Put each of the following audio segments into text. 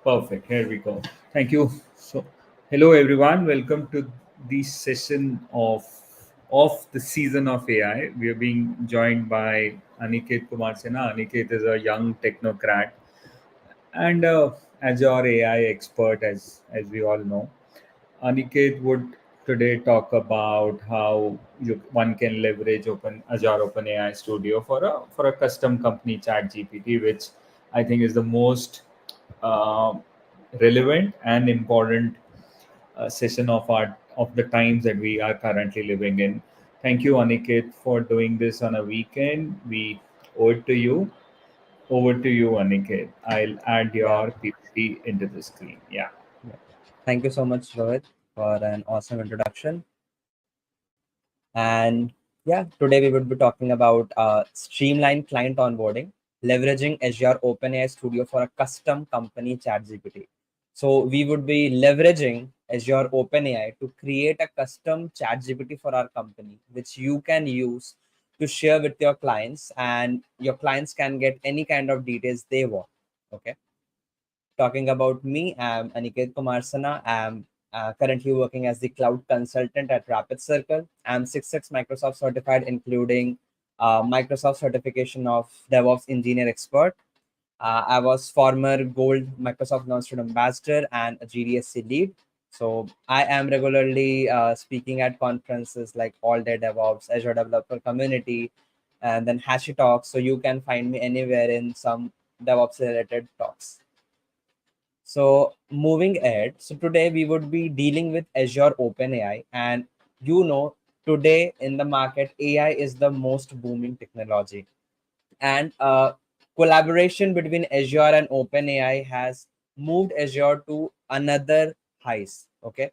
Perfect. Here we go. Thank you. So, hello everyone. Welcome to the session of the season of AI. We are being joined by Aniket Kumar Sinha. Aniket is a young technocrat and Azure AI expert, as we all know. Aniket would today talk about how one can leverage Azure OpenAI Studio for a custom company chat GPT, which I think is the most uh, relevant and important session of the times that we are currently living in. Thank you, Aniket, for doing this on a weekend. We owe it to you. Over to you, Aniket. I'll add Yeah, your PPT into the screen. Yeah. yeah. Thank you so much, Rohit, for an awesome introduction. And yeah, today we would be talking about Streamline client onboarding, leveraging Azure OpenAI Studio for a custom company ChatGPT. So we would be leveraging Azure OpenAI to create a custom ChatGPT for our company, which you can use to share with your clients, and your clients can get any kind of details they want. Okay. Talking about me, I'm Aniket Kumar Sinha. I'm currently working as the cloud consultant at Rapid Circle. I'm 6 Microsoft certified, including Microsoft certification of DevOps Engineer Expert. I was former Gold Microsoft Non-Student Ambassador and a GDSC lead. So I am regularly speaking at conferences like All Day DevOps, Azure Developer Community, and then Hashi Talks. So you can find me anywhere in some DevOps related talks. So moving ahead, so today we would be dealing with Azure OpenAI, and today in the market, AI is the most booming technology, and collaboration between Azure and OpenAI has moved Azure to another heights. Okay,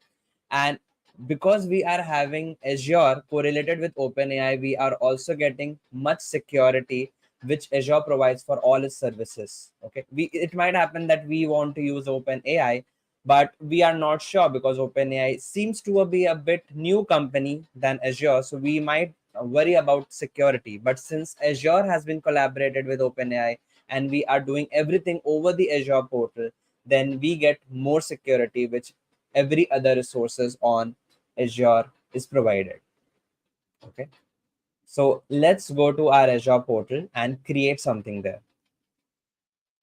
and because we are having Azure correlated with OpenAI, we are also getting much security which Azure provides for all its services. Okay, it might happen that we want to use OpenAI, but we are not sure because OpenAI seems to be a bit new company than Azure, so we might worry about security. But since Azure has been collaborated with OpenAI and we are doing everything over the Azure portal, then we get more security, which every other resources on Azure is provided. Okay, so let's go to our Azure portal and create something there.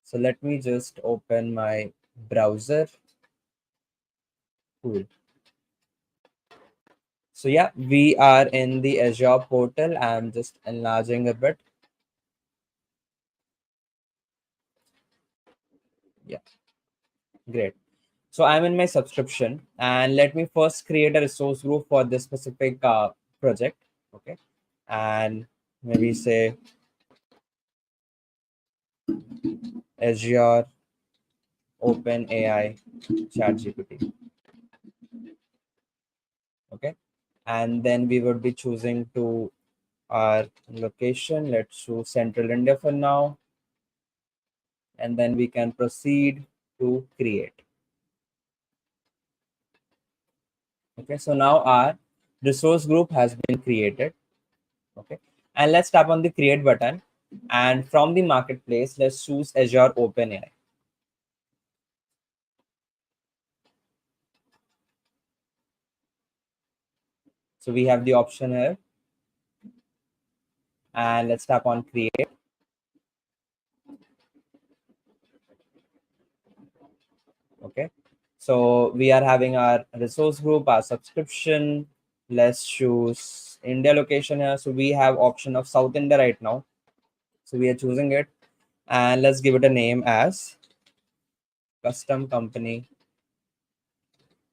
So let me just open my browser. Cool. So yeah, we are in the Azure portal. I'm just enlarging a bit. Yeah, great. So I'm in my subscription, and let me first create a resource group for this specific project. Okay, and maybe say Azure OpenAI ChatGPT. Okay, and then we would be choosing to our location. Let's choose Central India for now, and then we can proceed to create. Okay, so now our resource group has been created. Okay, and let's tap on the create button, and from the marketplace, let's choose Azure OpenAI. So we have the option here, and let's tap on create. Okay, so we are having our resource group, our subscription. Let's choose India location here. So we have option of South India right now, so we are choosing it, and let's give it a name as custom company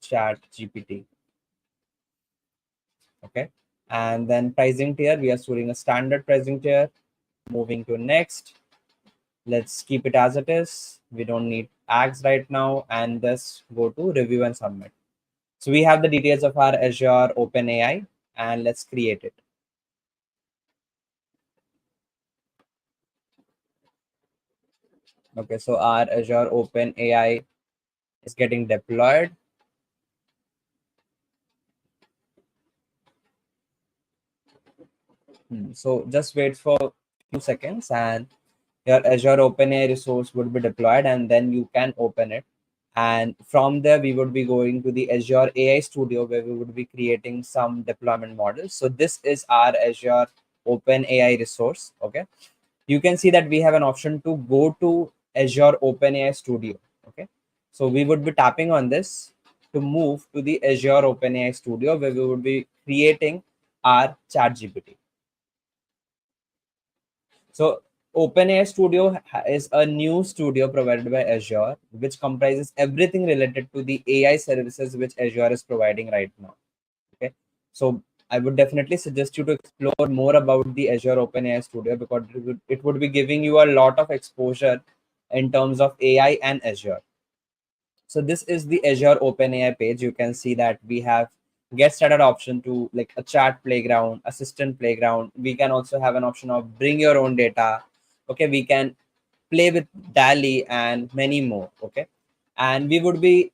chat GPT. Okay, and then pricing tier, we are storing a standard pricing tier. Moving to next, let's keep it as it is. We don't need ads right now, and just go to review and submit. So we have the details of our Azure OpenAI, and let's create it. Okay, so our Azure OpenAI is getting deployed. So just wait for a few seconds, and your Azure OpenAI resource would be deployed, and then you can open it. And from there, we would be going to the Azure AI Studio, where we would be creating some deployment models. So this is our Azure OpenAI resource. Okay. You can see that we have an option to go to Azure OpenAI Studio. Okay. So we would be tapping on this to move to the Azure OpenAI Studio, where we would be creating our ChatGPT. So OpenAI Studio is a new studio provided by Azure, which comprises everything related to the AI services which Azure is providing right now. Okay, so I would definitely suggest you to explore more about the Azure OpenAI Studio, because it would be giving you a lot of exposure in terms of AI and Azure. So this is the Azure OpenAI page. You can see that we have get started option to like a chat playground, assistant playground. We can also have an option of bring your own data. Okay, we can play with DALI and many more. Okay, and we would be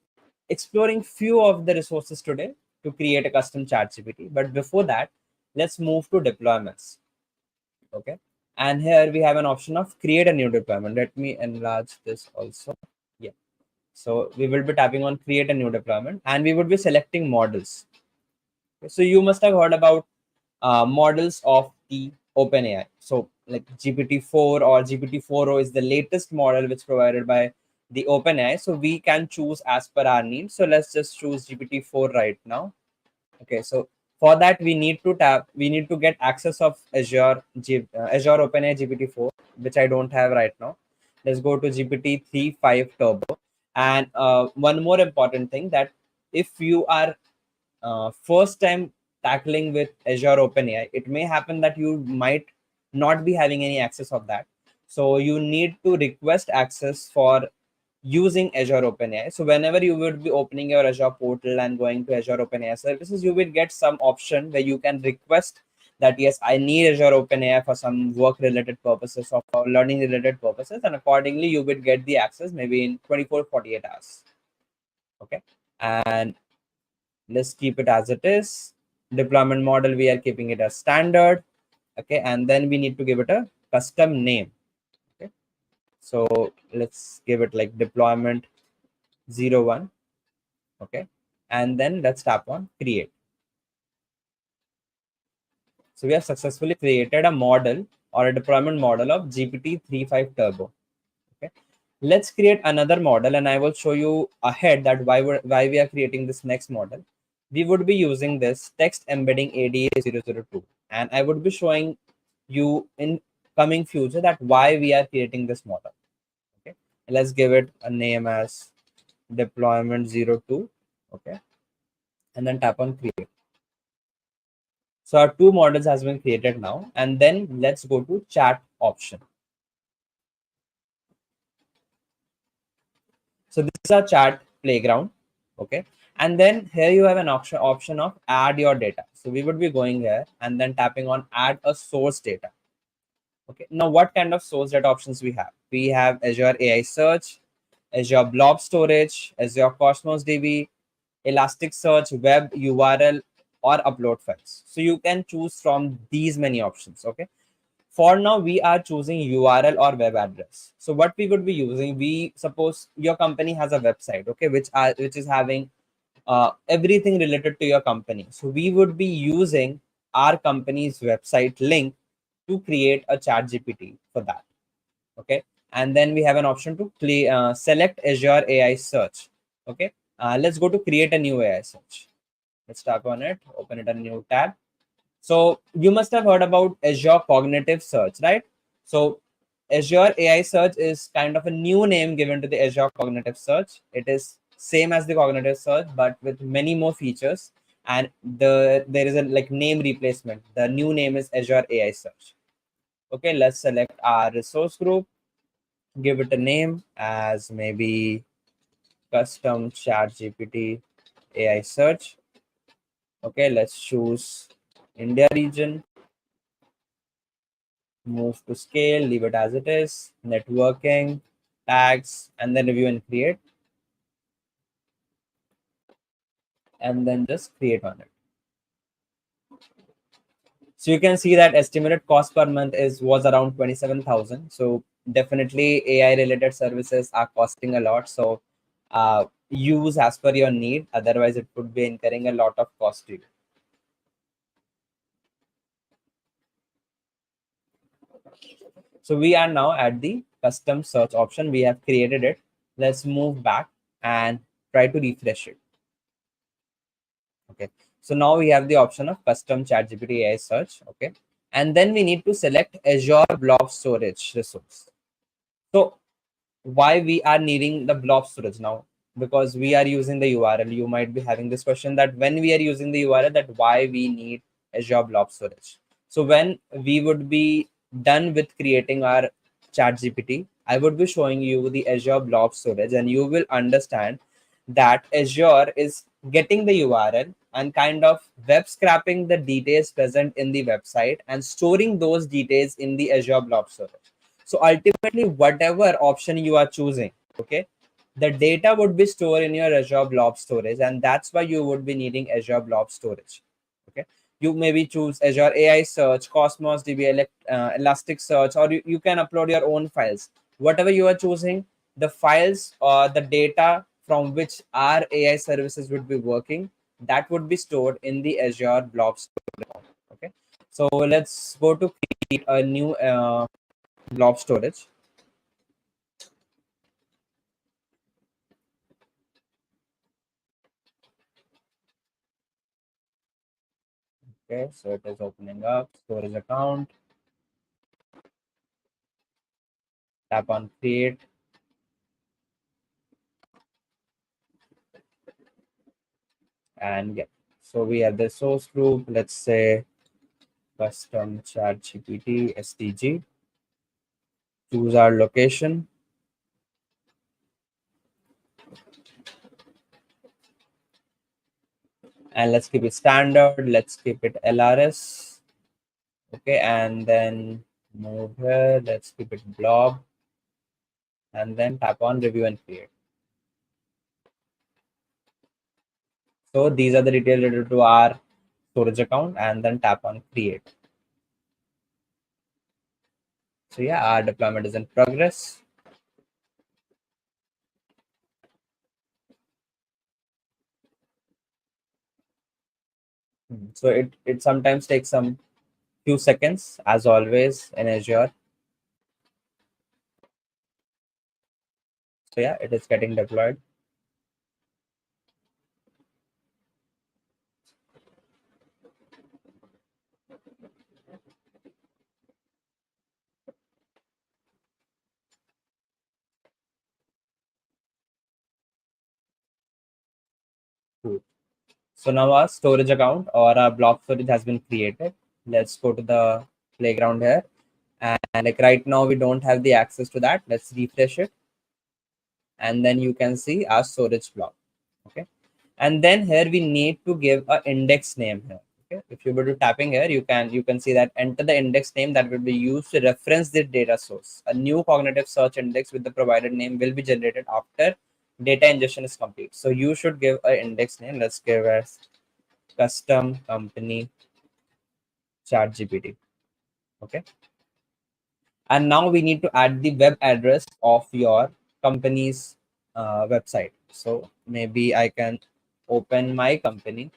exploring few of the resources today to create a custom chat GPT. But before that, let's move to deployments. Okay, and here we have an option of create a new deployment. Let me enlarge this also. Yeah, so we will be tapping on create a new deployment, and we would be selecting models. So you must have heard about models of the OpenAI. So like GPT-4 or GPT-4o is the latest model which provided by the OpenAI. So we can choose as per our needs. So let's just choose GPT-4 right now. Okay, so for that we need to get access of Azure OpenAI GPT-4, which I don't have right now. Let's go to GPT-3.5 Turbo. And one more important thing, that if you are first time tackling with Azure OpenAI, it may happen that you might not be having any access of that. So you need to request access for using Azure OpenAI. So whenever you would be opening your Azure portal and going to Azure OpenAI services, you will get some option where you can request that yes, I need Azure OpenAI for some work related purposes or for learning related purposes, and accordingly you will get the access maybe in 24-48 hours. Okay, and let's keep it as it is. Deployment model, we are keeping it as standard. Okay, and then we need to give it a custom name. Okay, so let's give it like deployment 01. Okay, and then let's tap on create. So we have successfully created a model or a deployment model of GPT-3.5 Turbo. Okay, let's create another model, and I will show you ahead that why we are creating this next model. We would be using this text embedding ADA002, and I would be showing you in coming future that why we are creating this model. Okay, let's give it a name as deployment 02. Okay, and then tap on create. So our two models has been created now, and then let's go to chat option. So this is our chat playground. Okay, and then here you have an option of add your data. So we would be going here and then tapping on add a source data. Okay, now what kind of source data options we have? We have Azure AI Search, Azure Blob Storage, Azure Cosmos DB, Elasticsearch, Web URL, or upload files. So you can choose from these many options. Okay, for now we are choosing URL or web address. So what we would be using, we suppose your company has a website, okay, which is having everything related to your company. So we would be using our company's website link to create a chat GPT for that. Okay, and then we have an option to select Azure AI Search. Okay, let's go to create a new AI search. Let's tap on it, open it a new tab. So you must have heard about Azure Cognitive Search, right? So Azure AI Search is kind of a new name given to the Azure Cognitive Search. It is same as the Cognitive Search, but with many more features. And there is a like name replacement. The new name is Azure AI Search. Okay, let's select our resource group. Give it a name as maybe custom chat GPT AI search. Okay, let's choose India region. Move to scale, leave it as it is, networking, tags, and then review and create. And then just create on it. So you can see that estimated cost per month was around 27,000. So definitely AI related services are costing a lot. So use as per your need. Otherwise, it would be incurring a lot of cost to you. So we are now at the custom search option. We have created it. Let's move back and try to refresh it. Okay. So now we have the option of custom ChatGPT AI search. Okay. And then we need to select Azure Blob Storage resource. So why we are needing the blob storage now? Because we are using the URL. You might be having this question that when we are using the URL, that why we need Azure blob storage. So when we would be done with creating our chat GPT, I would be showing you the Azure blob storage, and you will understand that Azure is getting the URL and kind of web scraping the details present in the website and storing those details in the Azure blob storage. So ultimately, whatever option you are choosing, okay, the data would be stored in your Azure Blob Storage, and that's why you would be needing Azure Blob Storage. Okay, you maybe choose Azure AI Search, Cosmos DB, Elasticsearch, or you can upload your own files. Whatever you are choosing, the files or the data from which our AI services would be working, that would be stored in the Azure Blob Storage. Okay, so let's go to create a new blob storage. Okay, so it is opening up storage account. Tap on create, and yeah, so we have the source group. Let's say custom chat GPT STG. Choose our location, and let's keep it standard. Let's keep it LRS. Okay, and then move here. Let's keep it blob, and then tap on review and create. So these are the details related to our storage account, and then tap on create. So yeah, our deployment is in progress. So it sometimes takes some few seconds, as always in Azure. So yeah, it is getting deployed. Cool. So now our storage account or our block storage has been created. Let's go to the playground here. And like right now, we don't have the access to that. Let's refresh it. And then you can see our storage block. Okay. And then here we need to give an index name here. Okay. If you were to tapping here, you can see that enter the index name that will be used to reference the data source. A new cognitive search index with the provided name will be generated after data ingestion is complete. So you should give an index name. Let's give as custom company chat GPT. Okay. And now we need to add the web address of your company's website. So maybe I can open my company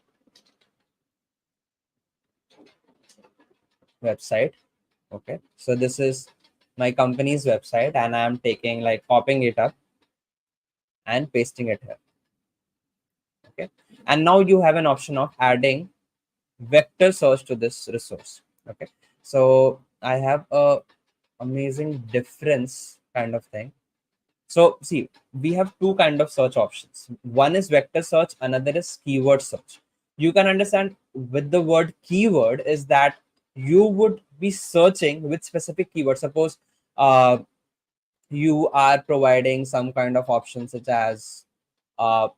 website. Okay, so this is my company's website, and I'm taking like copying it up and pasting it here. Okay, and now you have an option of adding vector search to this resource. Okay, so I have a amazing difference kind of thing. So see, we have two kind of search options. One is vector search, another is keyword search. You can understand with the word keyword is that you would be searching with specific keyword. Suppose uh, you are providing some kind of option uh,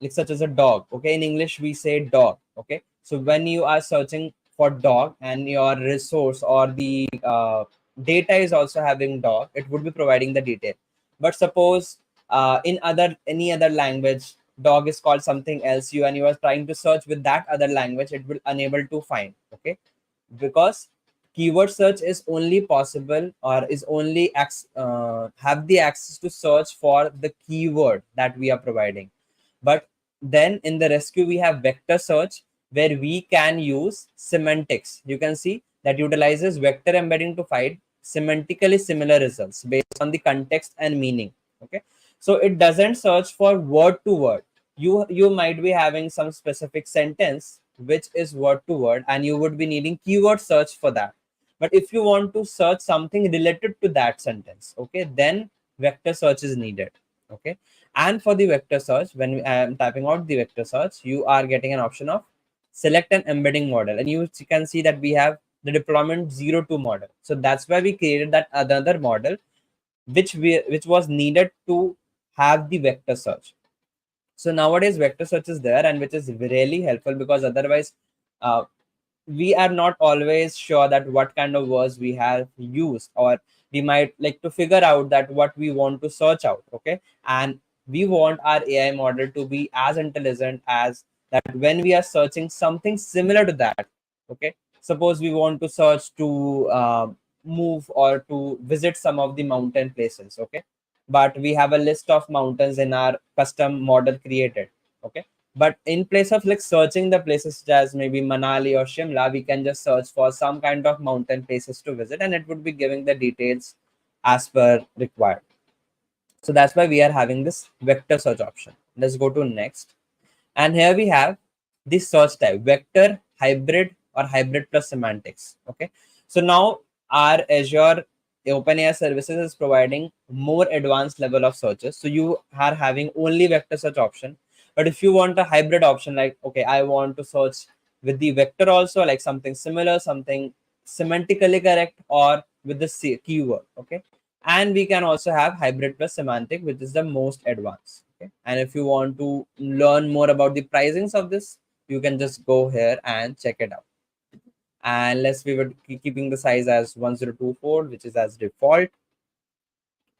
such as a dog. Okay, in English we say dog. Okay, so when you are searching for dog and your resource or the data is also having dog, it would be providing the detail. But suppose in any other language, dog is called something else, you are trying to search with that other language, it will unable to find. Okay, because keyword search is only possible or is only have the access to search for the keyword that we are providing. But then in the rescue, we have vector search where we can use semantics. You can see that utilizes vector embedding to find semantically similar results based on the context and meaning. Okay. So it doesn't search for word to word. You might be having some specific sentence which is word to word, and you would be needing keyword search for that. But if you want to search something related to that sentence, okay, then vector search is needed. Okay. And for the vector search, when I am typing out the vector search, you are getting an option of select an embedding model, and you can see that we have the deployment 02 model. So that's why we created that another model which was needed to have the vector search. So nowadays vector search is there, and which is really helpful, because otherwise uh, we are not always sure that what kind of words we have used, or we might like to figure out that what we want to search out. Okay. And we want our AI model to be as intelligent as that when we are searching something similar to that. Okay. Suppose we want to search to move or to visit some of the mountain places. Okay. But we have a list of mountains in our custom model created. Okay. But in place of like searching the places such as maybe Manali or Shimla, we can just search for some kind of mountain places to visit, and it would be giving the details as per required. So that's why we are having this vector search option. Let's go to next. And here we have this search type, vector, hybrid, or hybrid plus semantics. Okay. So now our Azure OpenAI services is providing more advanced level of searches. So you are having only vector search option. But if you want a hybrid option, like, okay, I want to search with the vector also, like something similar, something semantically correct, or with the keyword. Okay. And we can also have hybrid plus semantic, which is the most advanced. Okay. And if you want to learn more about the pricings of this, you can just go here and check it out. And let's we were keeping the size as 1024, which is as default.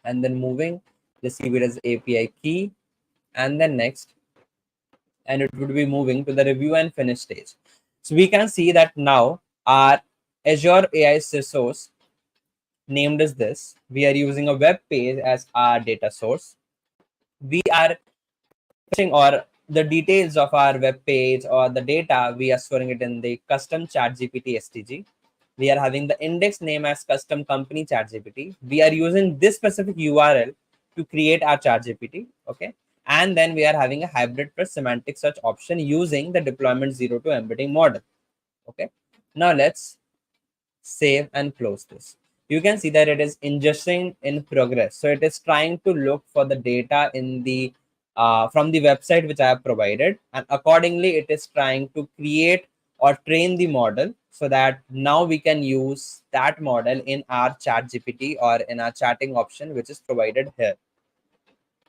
And then moving, let's keep it as API key, and then next, and it would be moving to the review and finish stage. So we can see that now our Azure AI source named as this. We are using a web page as our data source. We are or the details of our web page or the data, we are storing it in the custom ChatGPT STG. We are having the index name as custom company ChatGPT. We are using this specific URL to create our ChatGPT. Okay. And then we are having a hybrid plus semantic search option using the deployment 02 embedding model. Okay. Now let's save and close this. You can see that it is ingesting in progress. So it is trying to look for the data in the from the website which I have provided, and accordingly it is trying to create or train the model, so that now we can use that model in our chat GPT or in our chatting option which is provided here.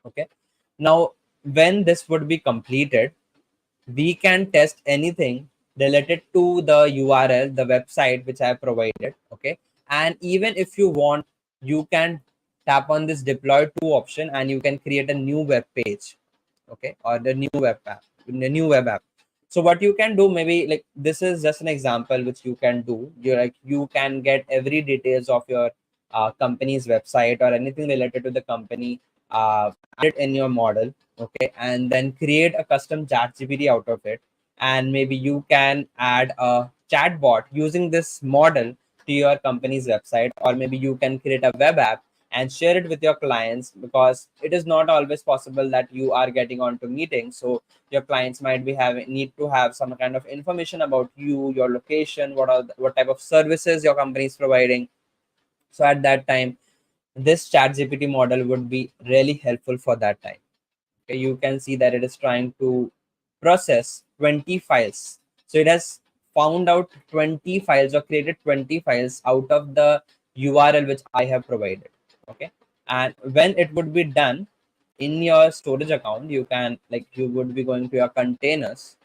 Okay. Now when this would be completed, we can test anything related to the URL, the website which I have provided. Okay. And even if you want, you can tap on this deploy to option and you can create a new web page. Okay. Or the new web app. So what you can do, maybe like this is just an example which you can do. You can get every details of your company's website or anything related to the company, add it in your model. Okay. And then create a custom chat GPT out of it. And maybe you can add a chatbot using this model to your company's website, or maybe you can create a web app and share it with your clients, because it is not always possible that you are getting onto meetings. So your clients might be having need to have some kind of information about you, your location, what type of services your company is providing. So at that time, this chat GPT model would be really helpful for that time. Okay, you can see that it is trying to process 20 files. So it has found out 20 files or created 20 files out of the URL which I have provided. Okay. And when it would be done in your storage account, you can you would be going to your containers.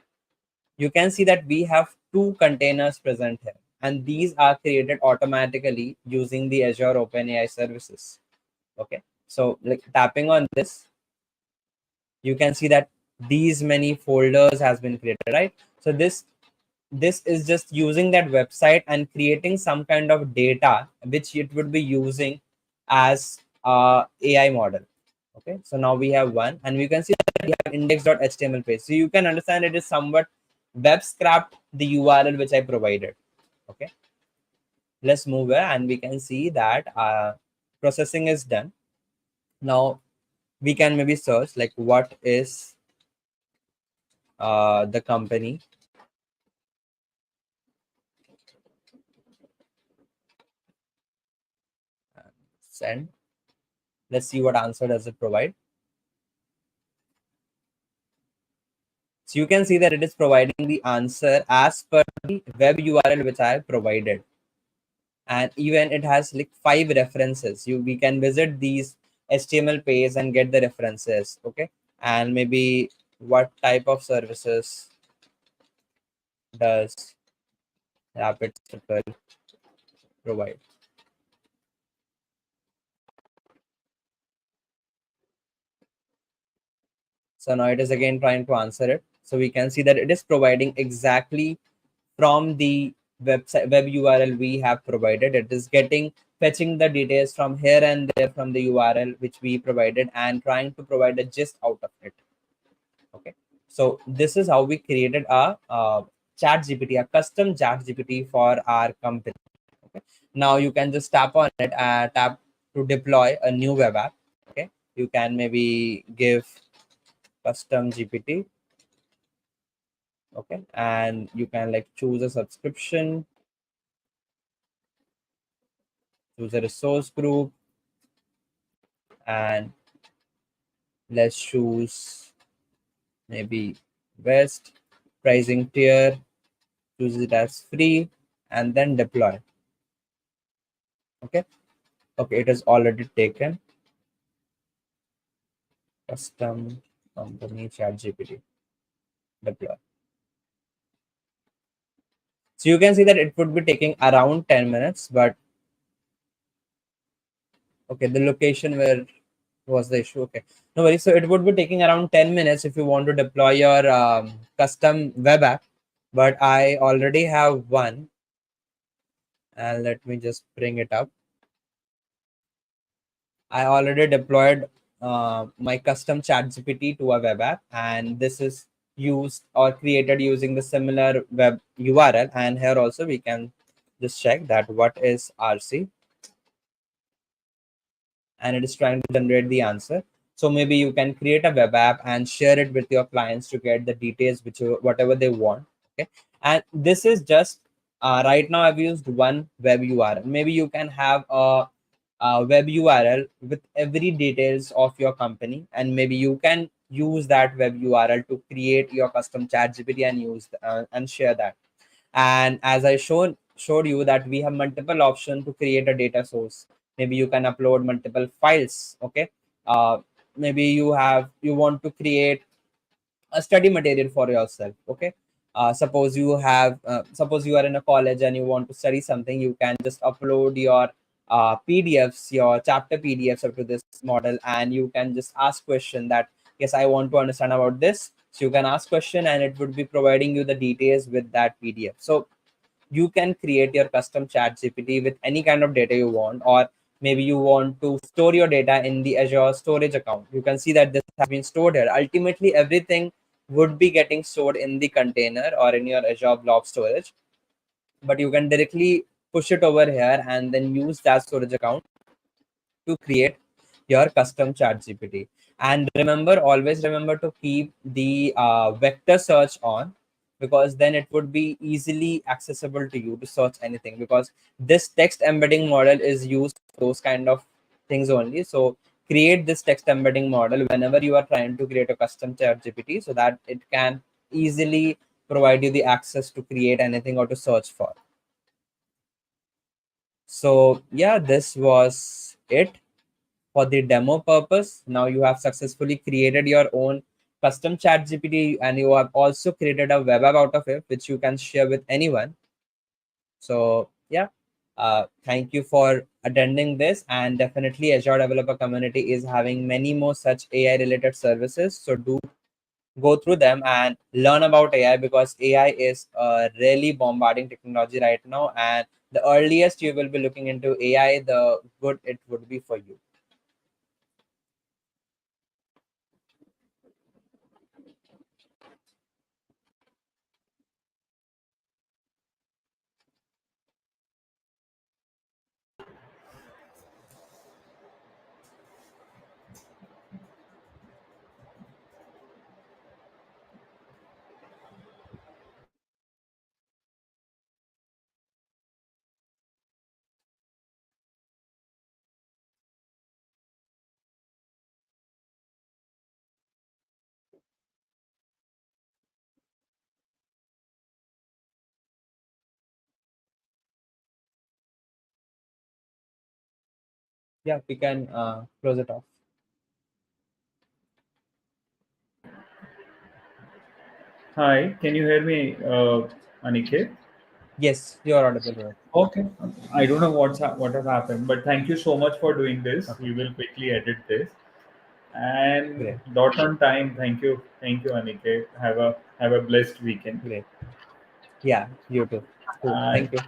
You can see that we have two containers present here, and these are created automatically using the Azure OpenAI services. Okay. So tapping on this, you can see that these many folders has been created, right? So this this is just using that website and creating some kind of data which it would be using as a AI model. Okay, so now we have one, and we can see that we have index.html page. So you can understand it is somewhat web scrapped the URL which I provided. Okay, let's move here, and we can see that processing is done. Now we can maybe search like what is the company. Send. Let's see what answer does it provide. So you can see that it is providing the answer as per the web URL which I have provided. And even it has like 5 references. We can visit these HTML page and get the references. Okay. And maybe what type of services does Rapid Circle provide? So now it is again trying to answer it. So we can see that it is providing exactly from the website web URL we have provided. It is fetching the details from here and there from the URL which we provided and trying to provide a gist out of it. Okay, so this is how we created a chat GPT, a custom chat GPT for our company. Okay, now you can just tap on it and tap to deploy a new web app. Okay, you can maybe give custom GPT. Okay, and you can like choose a subscription, choose a resource group, and let's choose maybe best pricing tier, choose it as free, and then deploy. Okay, it is already taken. Custom company chat GPT, deploy. So you can see that it would be taking around 10 minutes, but okay, the location where was the issue. Okay, no worries. So it would be taking around 10 minutes if you want to deploy your custom web app, but I already have one, and let me just bring it up. I already deployed my custom chat GPT to a web app, and this is used or created using the similar web URL. And here also we can just check that what is RC, and it is trying to generate the answer. So maybe you can create a web app and share it with your clients to get the details which whatever they want. Okay, and this is just right now I've used one web URL. Maybe you can have a web URL with every details of your company, and maybe you can use that web URL to create your custom chat GPT and use and share that. And as I showed you that we have multiple options to create a data source. Maybe you can upload multiple files. Okay, maybe you want to create a study material for yourself. Okay, suppose you are in a college and you want to study something, you can just upload your PDFs, your chapter PDFs up to this model, and you can just ask question that yes, I want to understand about this. So you can ask question and it would be providing you the details with that PDF. So you can create your custom chat GPT with any kind of data you want, or maybe you want to store your data in the Azure storage account. You can see that this has been stored here. Ultimately, everything would be getting stored in the container or in your Azure blob storage, but you can directly push it over here and then use that storage account to create your custom chat GPT. And remember, always remember to keep the vector search on, because then it would be easily accessible to you to search anything, because this text embedding model is used for those kind of things only. So create this text embedding model whenever you are trying to create a custom chat GPT, so that it can easily provide you the access to create anything or to search for. So yeah, this was it for the demo purpose. Now you have successfully created your own custom chat GPT, and you have also created a web app out of it, which you can share with anyone. So yeah, thank you for attending this, and definitely Azure Developer Community is having many more such AI related services. So do go through them and learn about AI, because AI is really bombarding technology right now. And the earliest you will be looking into AI, the good it would be for you. Yeah, we can close it off. Hi, can you hear me, Aniket? Yes, you're audible, Rohit. Okay. I don't know what has happened, but thank you so much for doing this. Okay, We will quickly edit this. And great, dot on time. Thank you, Aniket. Have a blessed weekend. great. Yeah, you too. Cool. Bye. Thank you.